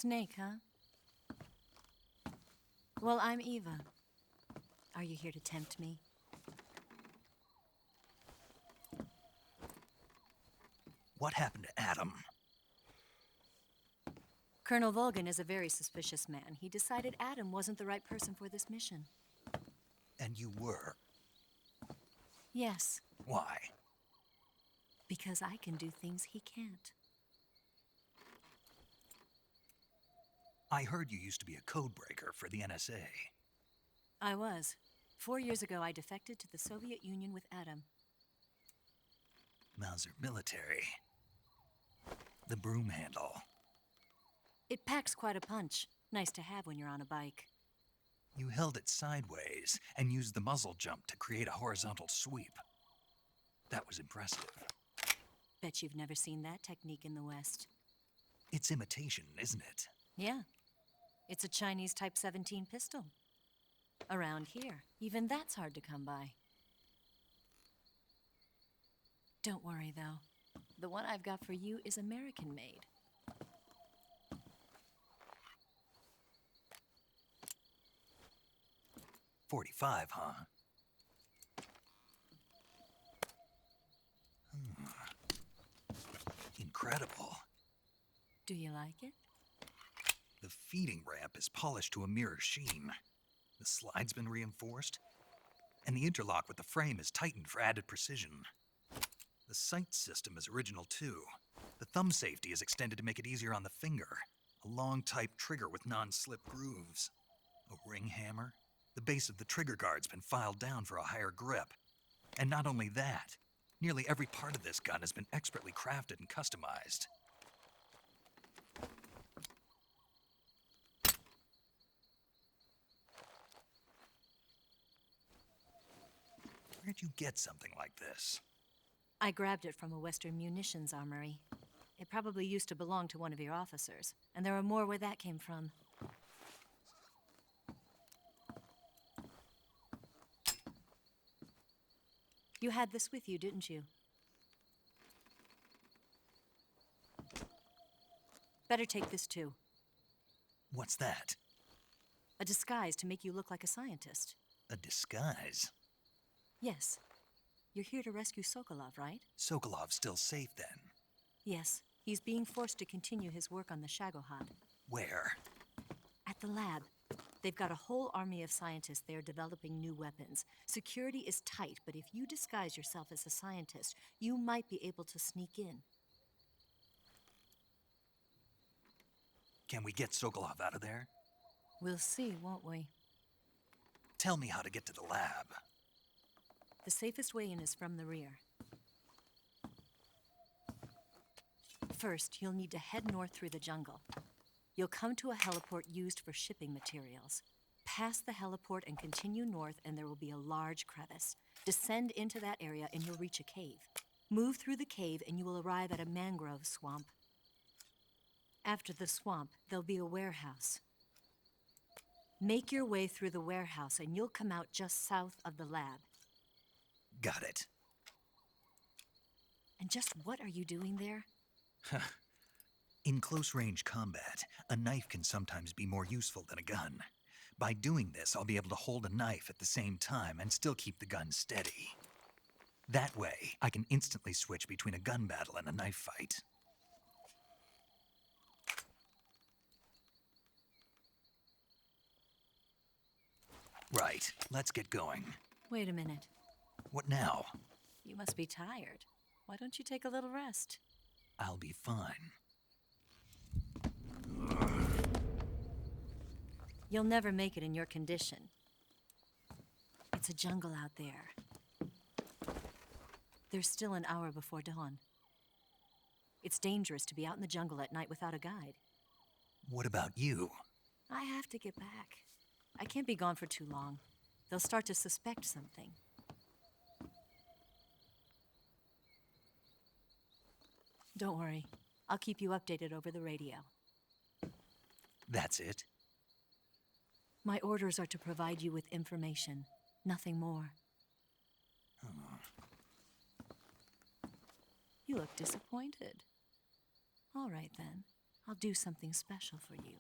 Snake, huh? Well, I'm Eva. Are you here to tempt me? What happened to Adam? Colonel Volgin is a very suspicious man. He decided Adam wasn't the right person for this mission. And you were. Yes, Why? because I can do things he can't. I heard you used to be a codebreaker for the NSA. I was. 4 years ago, I defected to the Soviet Union with Adam. Mauser military. The broom handle. It packs quite a punch. Nice to have when you're on a bike. You held it sideways and used the muzzle jump to create a horizontal sweep. That was impressive. Bet you've never seen that technique in the West. It's imitation, isn't it? Yeah. It's a Chinese Type 17 pistol. Around here, even that's hard to come by. Don't worry, though. The one I've got for you is American-made. .45, huh? Incredible. Do you like it? The feeding ramp is polished to a mirror sheen. The slide's been reinforced, and the interlock with the frame is tightened for added precision. The sight system is original too. The thumb safety is extended to make it easier on the finger. A long type trigger with non-slip grooves. A ring hammer. The base of the trigger guard's been filed down for a higher grip. And not only that, nearly every part of this gun has been expertly crafted and customized. Where'd you get something like this? I grabbed it from a Western munitions armory. It probably used to belong to one of your officers, and there are more where that came from. You had this with you, didn't you? Better take this too. What's that? A disguise to make you look like a scientist. A disguise? Yes. You're here to rescue Sokolov, right? Sokolov's still safe then. Yes. He's being forced to continue his work on the Shagohod. Where? At the lab. They've got a whole army of scientists there developing new weapons. Security is tight, but if you disguise yourself as a scientist, you might be able to sneak in. Can we get Sokolov out of there? We'll see, won't we? Tell me how to get to the lab. The safest way in is from the rear. First, you'll need to head north through the jungle. You'll come to a heliport used for shipping materials. Pass the heliport and continue north, and there will be a large crevice. Descend into that area and you'll reach a cave. Move through the cave and you will arrive at a mangrove swamp. After the swamp, there'll be a warehouse. Make your way through the warehouse and you'll come out just south of the lab. Got it. And just what are you doing there? In close-range combat, a knife can sometimes be more useful than a gun. By doing this, I'll be able to hold a knife at the same time and still keep the gun steady. That way, I can instantly switch between a gun battle and a knife fight. Right, let's get going. Wait a minute. What now? You must be tired. Why don't you take a little rest? I'll be fine. You'll never make it in your condition. It's a jungle out there. There's still an hour before dawn. It's dangerous to be out in the jungle at night without a guide. What about you? I have to get back. I can't be gone for too long. They'll start to suspect something. Don't worry. I'll keep you updated over the radio. That's it? My orders are to provide you with information, nothing more. You look disappointed. All right, then. I'll do something special for you.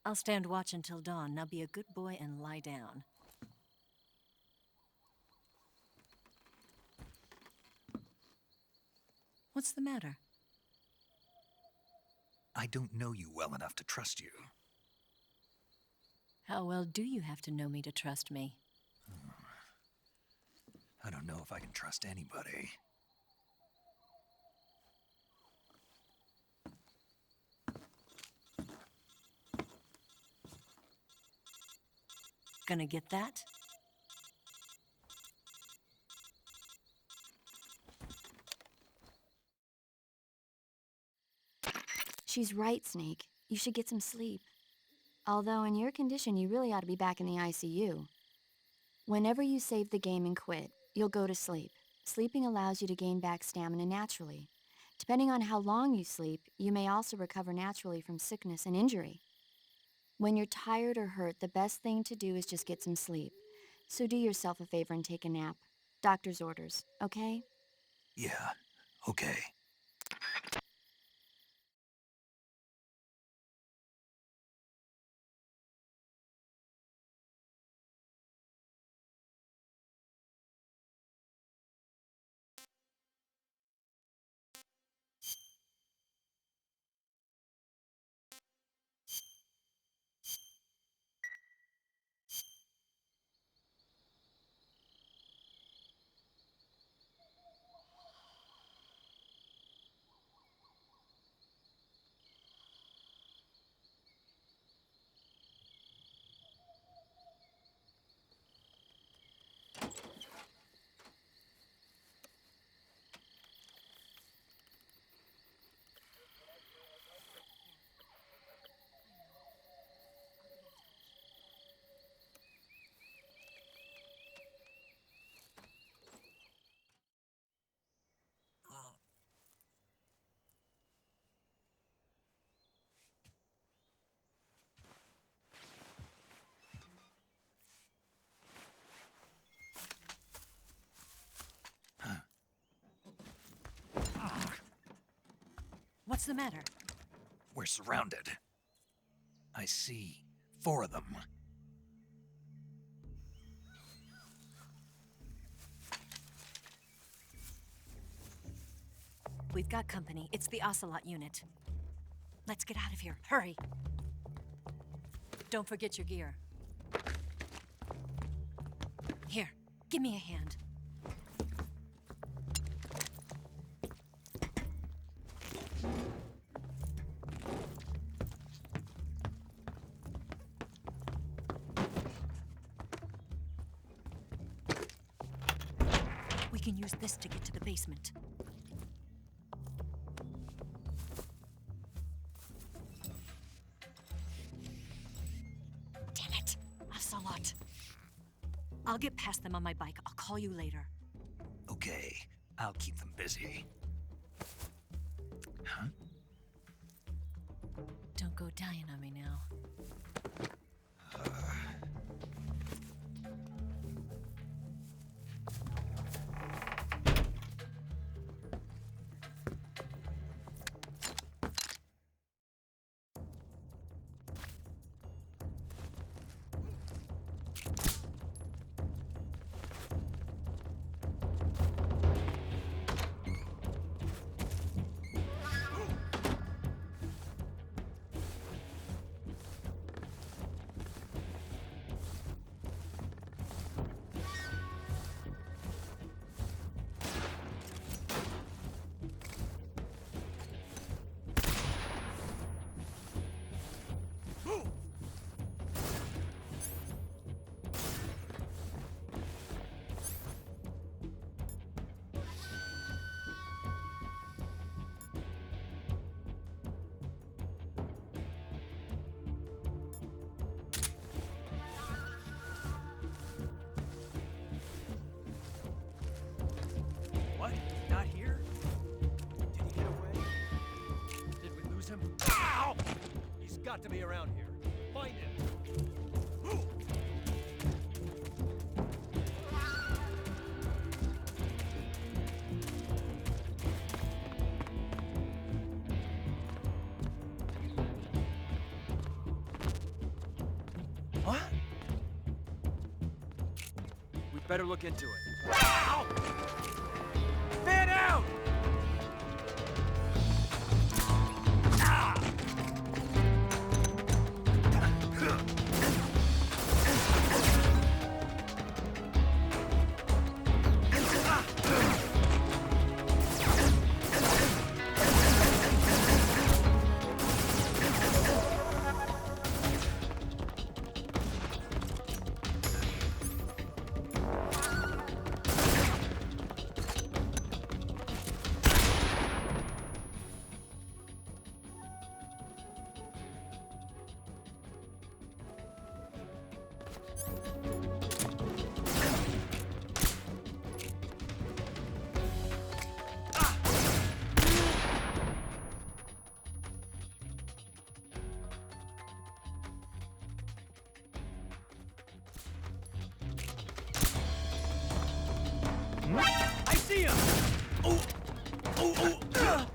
I'll stand watch until dawn. Now be a good boy and lie down. What's the matter? I don't know you well enough to trust you. How well do you have to know me to trust me? I don't know if I can trust anybody. Gonna get that? She's right, Snake. You should get some sleep. Although in your condition, you really ought to be back in the ICU. Whenever you save the game and quit, you'll go to sleep. Sleeping allows you to gain back stamina naturally. Depending on how long you sleep, you may also recover naturally from sickness and injury. When you're tired or hurt, the best thing to do is just get some sleep. So do yourself a favor and take a nap. Doctor's orders, okay? Yeah, okay. What's the matter? We're surrounded. I see 4 of them. We've got company. It's the Ocelot unit. Let's get out of here. Hurry! Don't forget your gear. Here, give me a hand. We can use this to get to the basement. Damn it! Ocelot. I'll get past them on my bike. I'll call you later. Okay, I'll keep them busy. Huh? Don't go dying on me now. What? Not here? Did he get away? Did we lose him? Ow! He's got to be around here. Find him. Better look into it. Ow! Man out! I see him! Oh! Oh! Oh! Oh!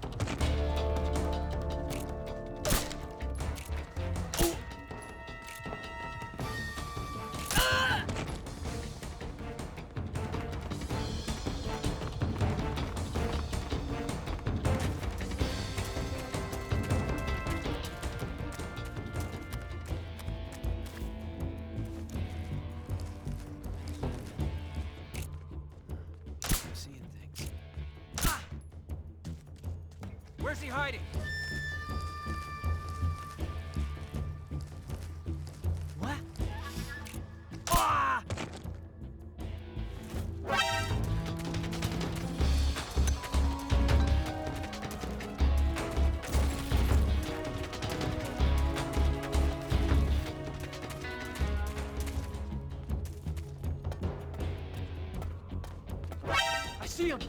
Seeing things. Ah! Where's he hiding? What? Ah! I see him!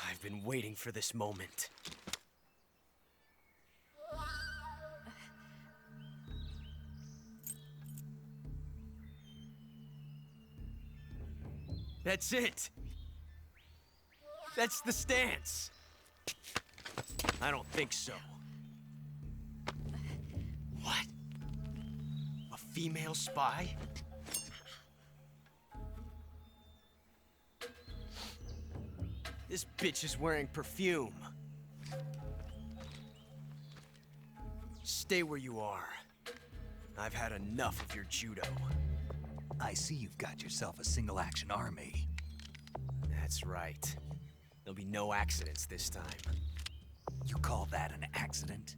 I've been waiting for this moment. That's it. That's the stance. I don't think so. What? A female spy? This bitch is wearing perfume. Stay where you are. I've had enough of your judo. I see you've got yourself a single-action army. That's right. There'll be no accidents this time. You call that an accident?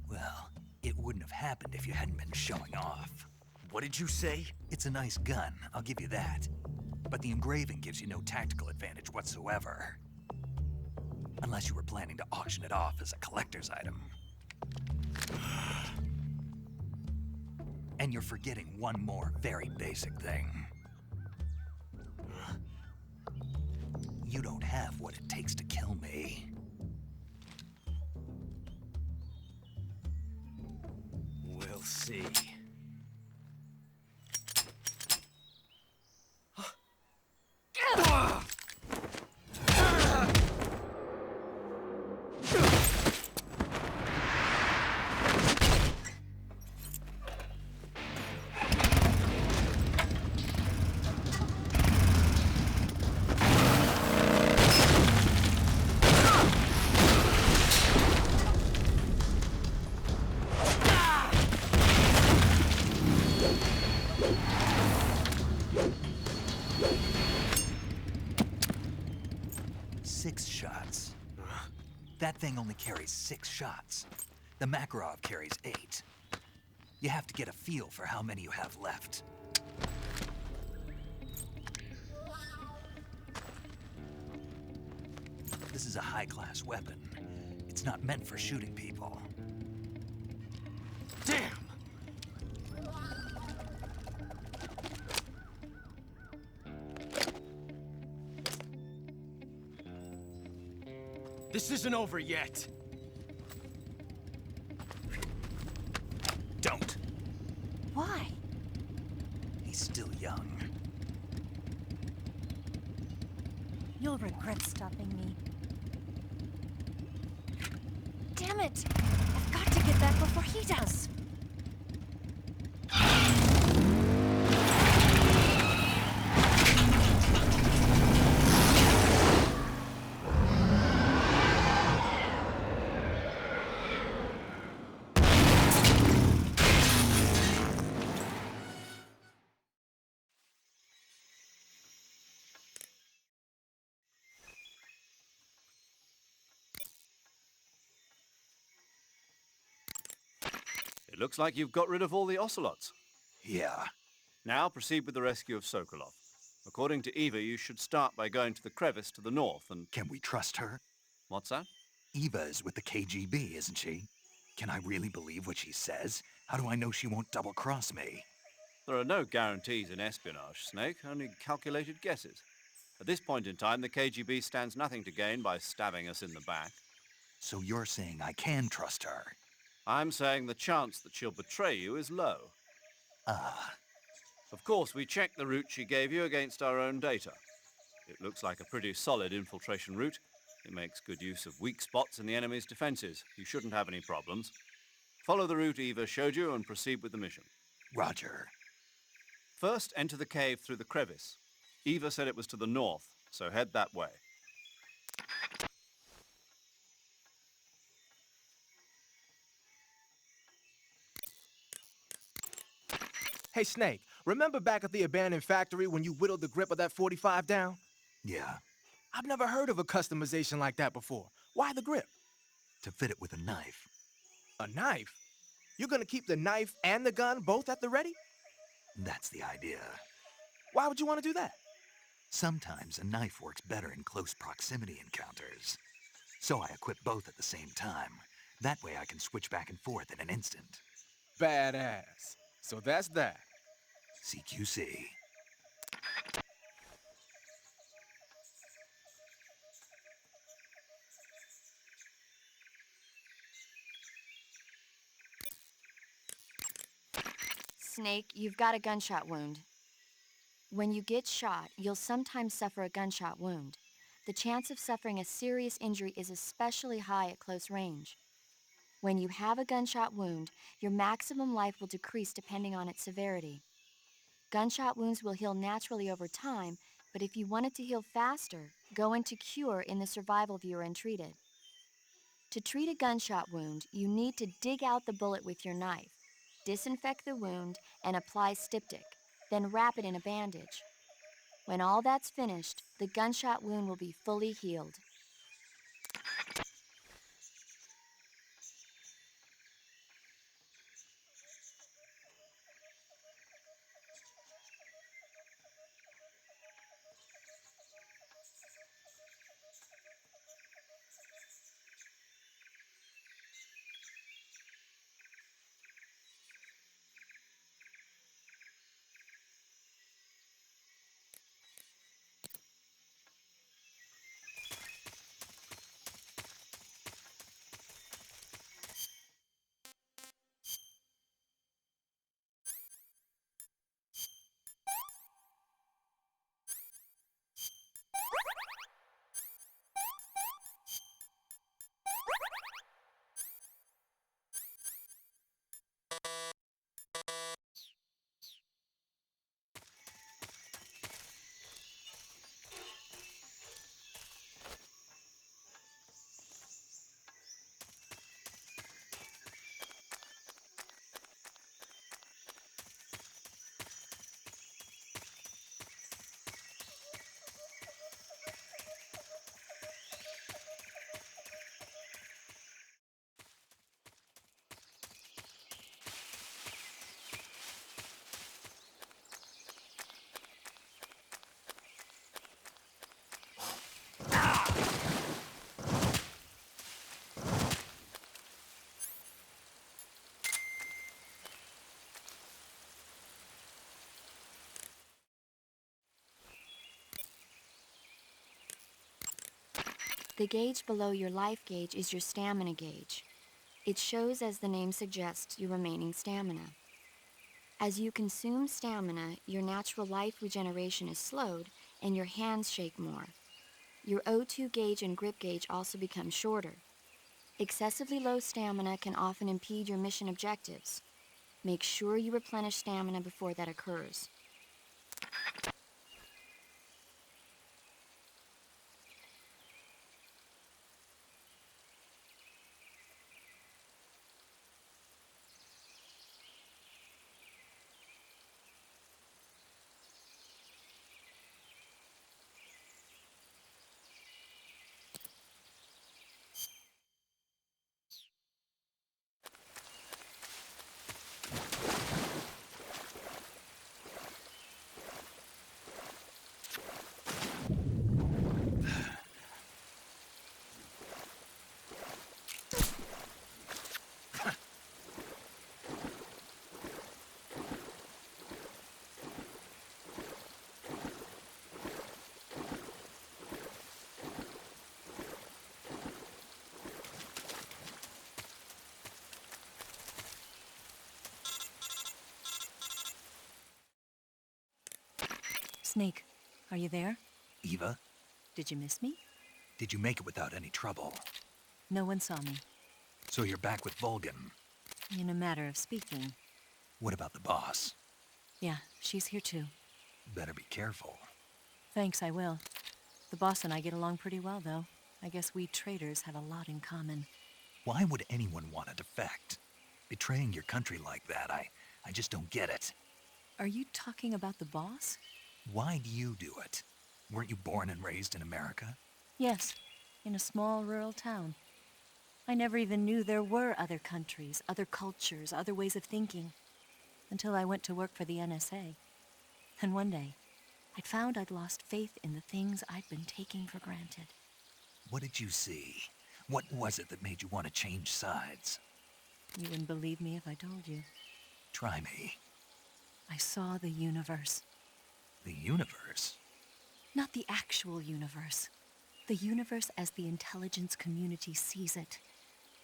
Well, it wouldn't have happened if you hadn't been showing off. What did you say? It's a nice gun, I'll give you that. But the engraving gives you no tactical advantage whatsoever. Unless you were planning to auction it off as a collector's item. And you're forgetting one more very basic thing. You don't have what it takes to kill me. We'll see. That thing only carries 6 shots. The Makarov carries 8. You have to get a feel for how many you have left. This is a high-class weapon. It's not meant for shooting people. Damn! This isn't over yet. Don't. Why? He's still young. You'll regret stopping me. Damn it! I've got to get back before he does. It looks like you've got rid of all the ocelots. Yeah. Now proceed with the rescue of Sokolov. According to Eva, you should start by going to the crevice to the north and... Can we trust her? What's that? Eva is with the KGB, isn't she? Can I really believe what she says? How do I know she won't double-cross me? There are no guarantees in espionage, Snake, only calculated guesses. At this point in time, the KGB stands nothing to gain by stabbing us in the back. So you're saying I can trust her? I'm saying the chance that she'll betray you is low. Ah. Of course, we checked the route she gave you against our own data. It looks like a pretty solid infiltration route. It makes good use of weak spots in the enemy's defenses. You shouldn't have any problems. Follow the route Eva showed you and proceed with the mission. Roger. First, enter the cave through the crevice. Eva said it was to the north, so head that way. Hey, Snake, remember back at the abandoned factory when you whittled the grip of that 45 down? Yeah. I've never heard of a customization like that before. Why the grip? To fit it with a knife. A knife? You're gonna keep the knife and the gun both at the ready? That's the idea. Why would you want to do that? Sometimes a knife works better in close proximity encounters. So I equip both at the same time. That way I can switch back and forth in an instant. Badass. So that's that. CQC. Snake, you've got a gunshot wound. When you get shot, you'll sometimes suffer a gunshot wound. The chance of suffering a serious injury is especially high at close range. When you have a gunshot wound, your maximum life will decrease depending on its severity. Gunshot wounds will heal naturally over time, but if you want it to heal faster, go into cure in the survival viewer and treat it. To treat a gunshot wound, you need to dig out the bullet with your knife, disinfect the wound, and apply styptic, then wrap it in a bandage. When all that's finished, the gunshot wound will be fully healed. The gauge below your life gauge is your stamina gauge. It shows, as the name suggests, your remaining stamina. As you consume stamina, your natural life regeneration is slowed and your hands shake more. Your O2 gauge and grip gauge also become shorter. Excessively low stamina can often impede your mission objectives. Make sure you replenish stamina before that occurs. Snake, are you there? Eva, Did you miss me? did you make it without any trouble? No one saw me. So you're back with Vulcan. In a matter of speaking. What about the boss? Yeah, she's here too. Better be careful. Thanks, I will. The boss and I get along pretty well, though. I guess we traders have a lot in common. Why would anyone want to defect? Betraying your country like that, I just don't get it. Are you talking about the boss? Why do you do it? Weren't you born and raised in America? Yes, in a small rural town. I never even knew there were other countries, other cultures, other ways of thinking, until I went to work for the NSA. And one day, I'd found I'd lost faith in the things I'd been taking for granted. What did you see? What was it that made you want to change sides? You wouldn't believe me if I told you. Try me. I saw the universe. The universe? Not the actual universe. The universe as the intelligence community sees it.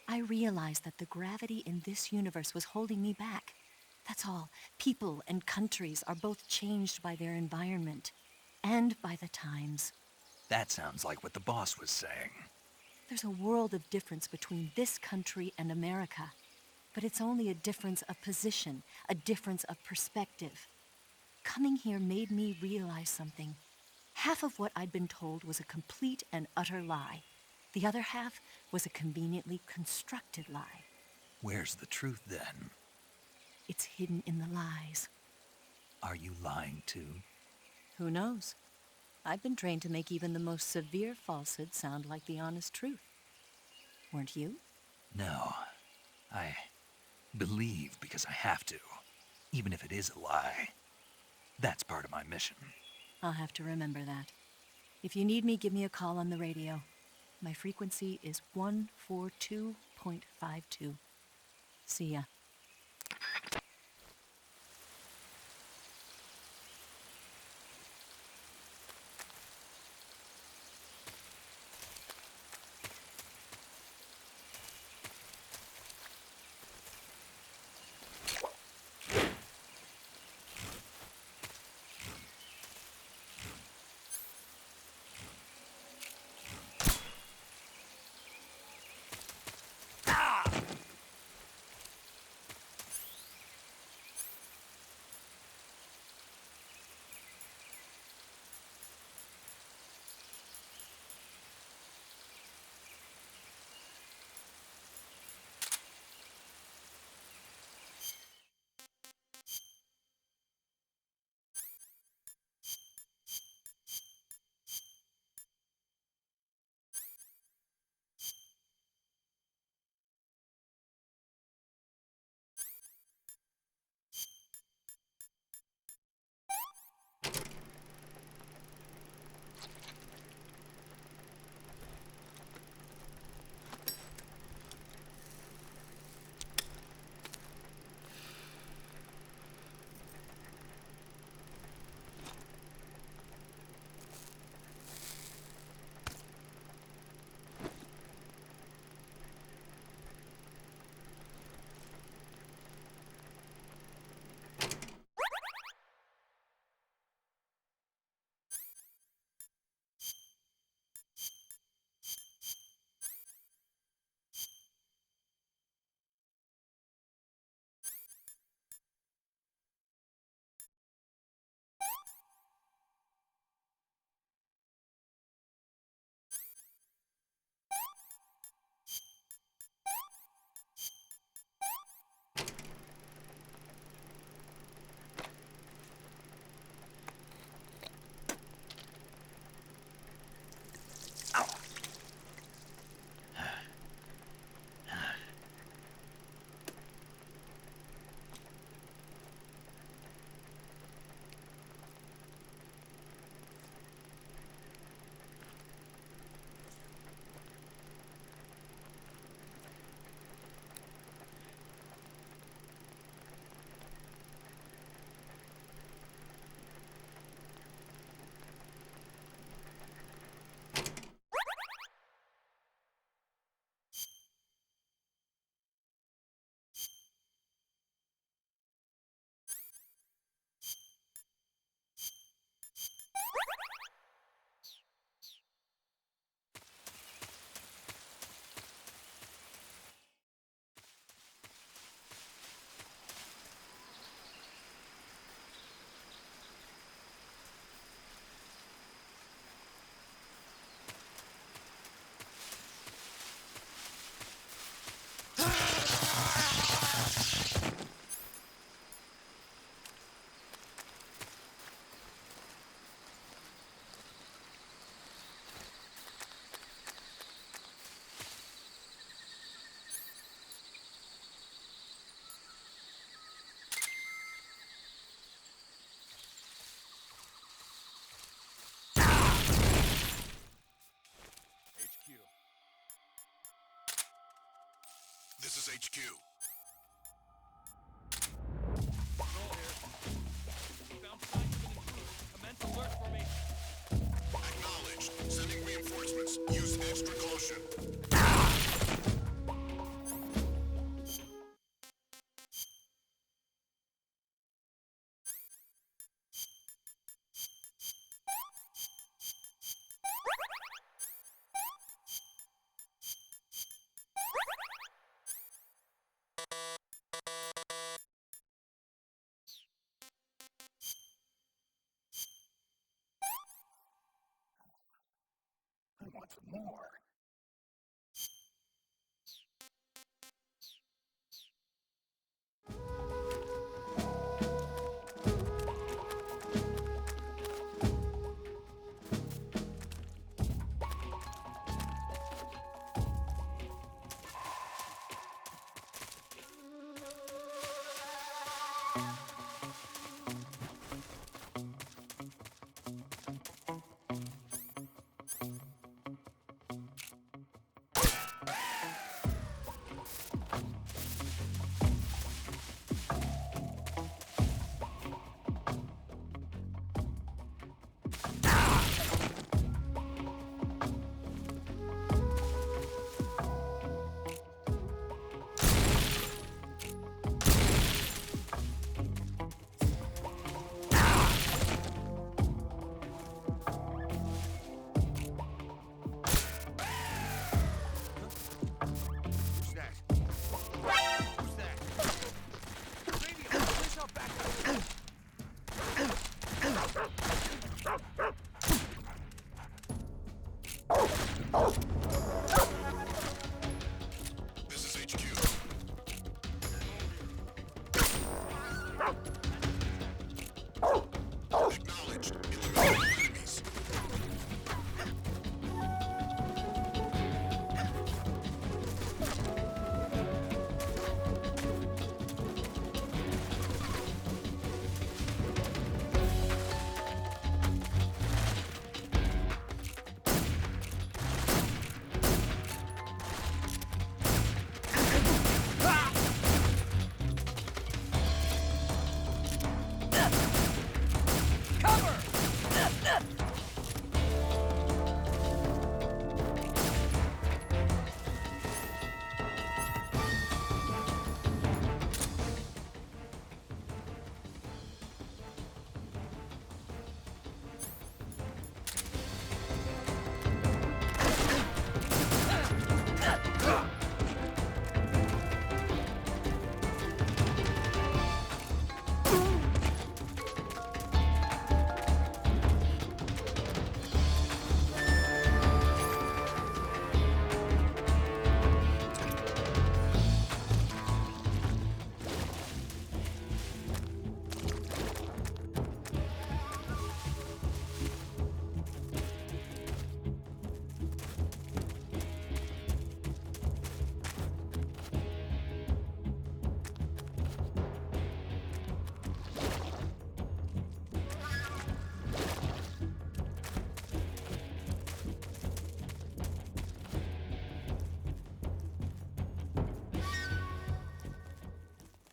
I realized that the gravity in this universe was holding me back. That's all. People and countries are both changed by their environment and by the times. That sounds like what the boss was saying. There's a world of difference between this country and America. But it's only a difference of position, a difference of perspective. Coming here made me realize something. Half of what I'd been told was a complete and utter lie. The other half was a conveniently constructed lie. Where's the truth then? It's hidden in the lies. Are you lying too? Who knows? I've been trained to make even the most severe falsehood sound like the honest truth. Weren't you? No. I believe because I have to, even if it is a lie. That's part of my mission. I'll have to remember that. If you need me, give me a call on the radio. My frequency is 142.52. See ya. This is HQ. Control here. We found signs of an intruder. Commence alert formation. Acknowledged. Sending reinforcements. Use extra caution. I want some more. Who's that? Who's that? Radio, please help back up. This is HQ. Acknowledged. Eliminate enemies.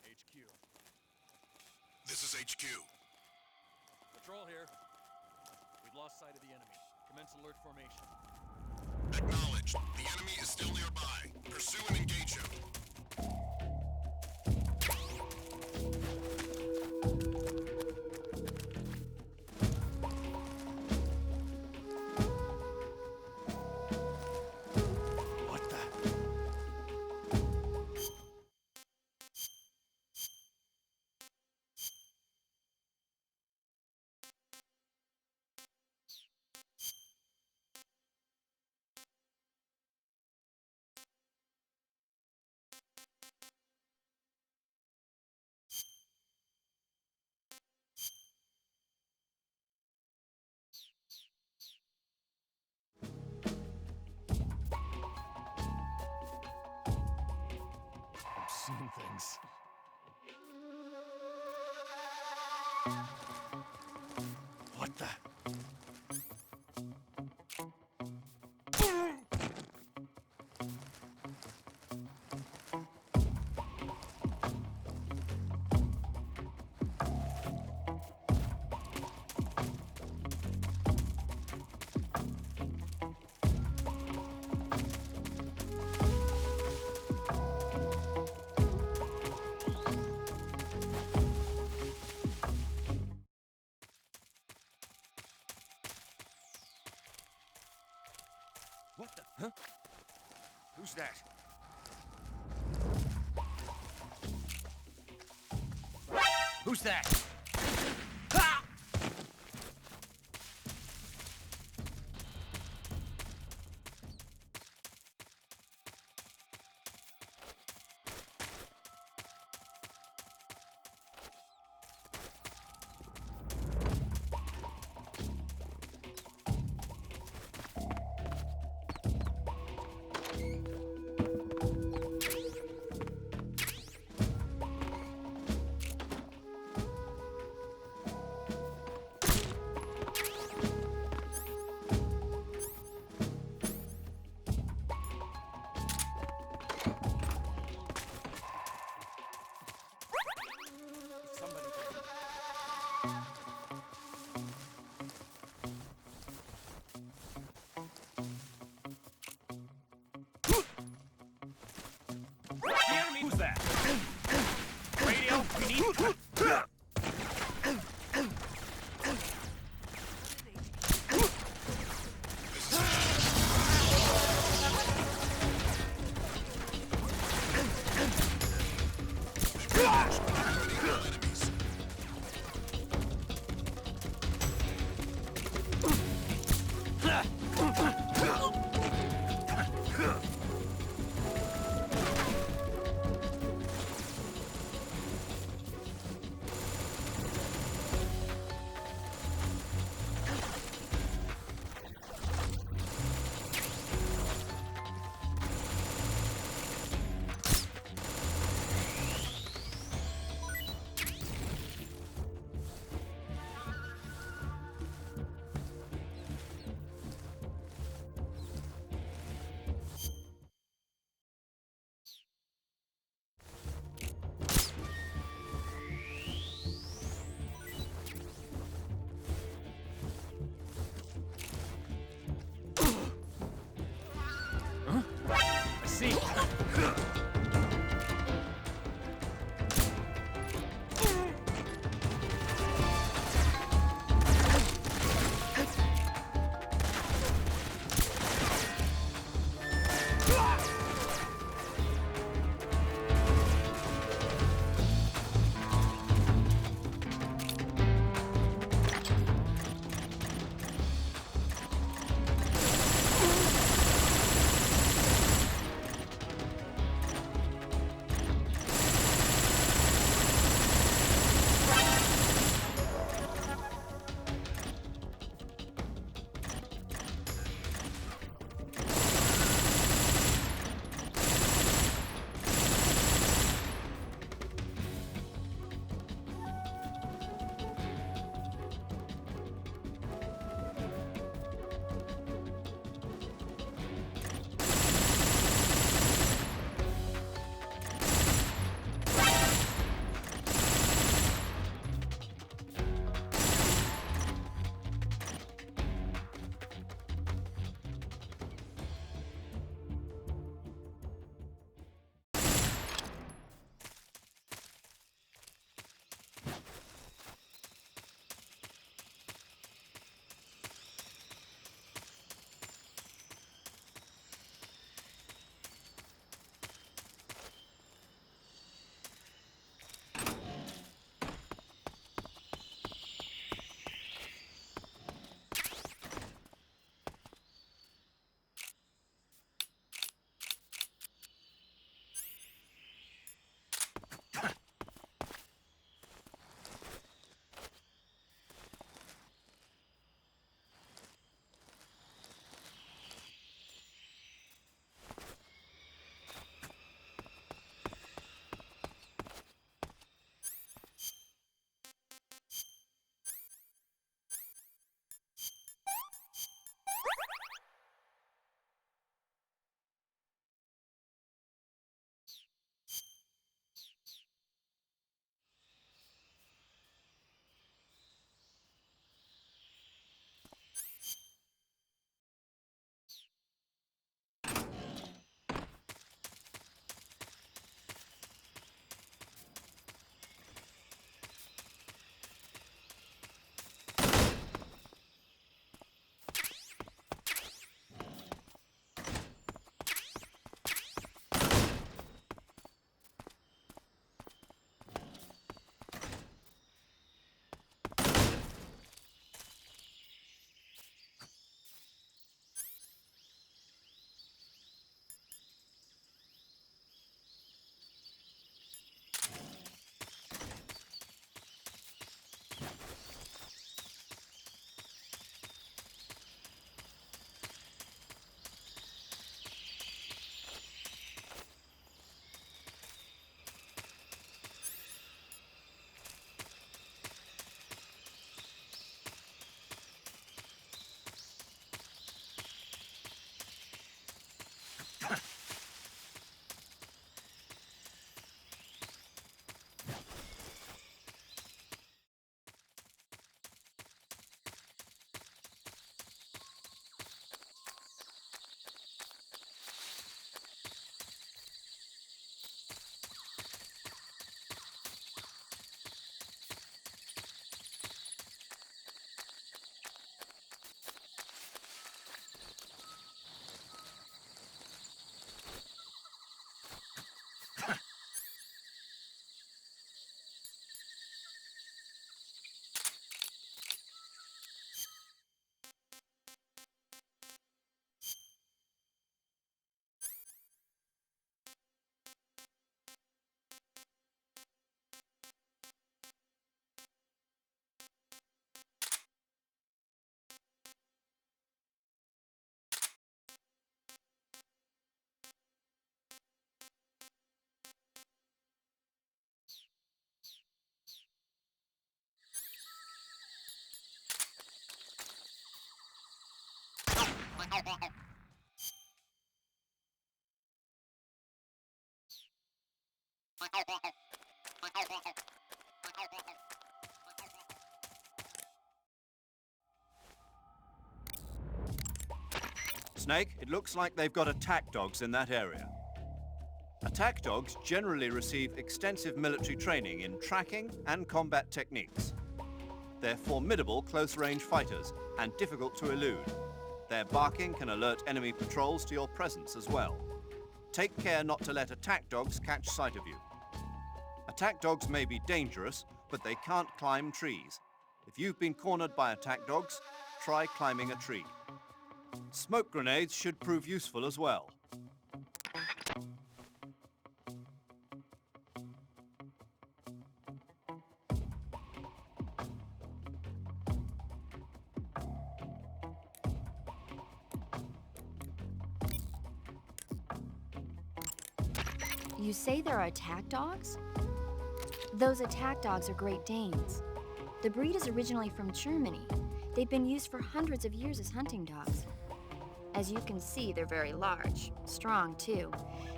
HQ. This is HQ. Patrol here. We've lost sight of the enemy. Commence alert formation. Acknowledged. The enemy is still nearby. Pursue and engage him. What the? I'm seeing things. What the? Who's that? Who's that? Ah! Who's that? Radio, we need... I see. Snake, it looks like they've got attack dogs in that area. Attack dogs generally receive extensive military training in tracking and combat techniques. They're formidable close-range fighters and difficult to elude. Their barking can alert enemy patrols to your presence as well. Take care not to let attack dogs catch sight of you. Attack dogs may be dangerous, but they can't climb trees. If you've been cornered by attack dogs, try climbing a tree. Smoke grenades should prove useful as well. You say there are attack dogs? Those attack dogs are Great Danes. The breed is originally from Germany. They've been used for hundreds of years as hunting dogs. As you can see, they're very large, strong too.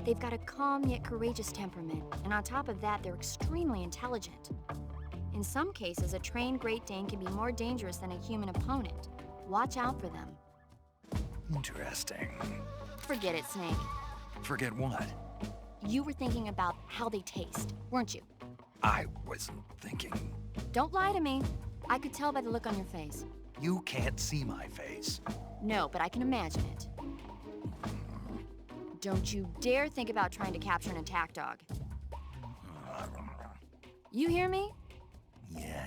They've got a calm yet courageous temperament, and on top of that, they're extremely intelligent. In some cases, a trained Great Dane can be more dangerous than a human opponent. Watch out for them. Interesting. Forget it, Snake. Forget what? You were thinking about how they taste, weren't you? I wasn't thinking. Don't lie to me. I could tell by the look on your face. You can't see my face. No, but I can imagine it. Don't you dare think about trying to capture an attack dog. You hear me? Yeah.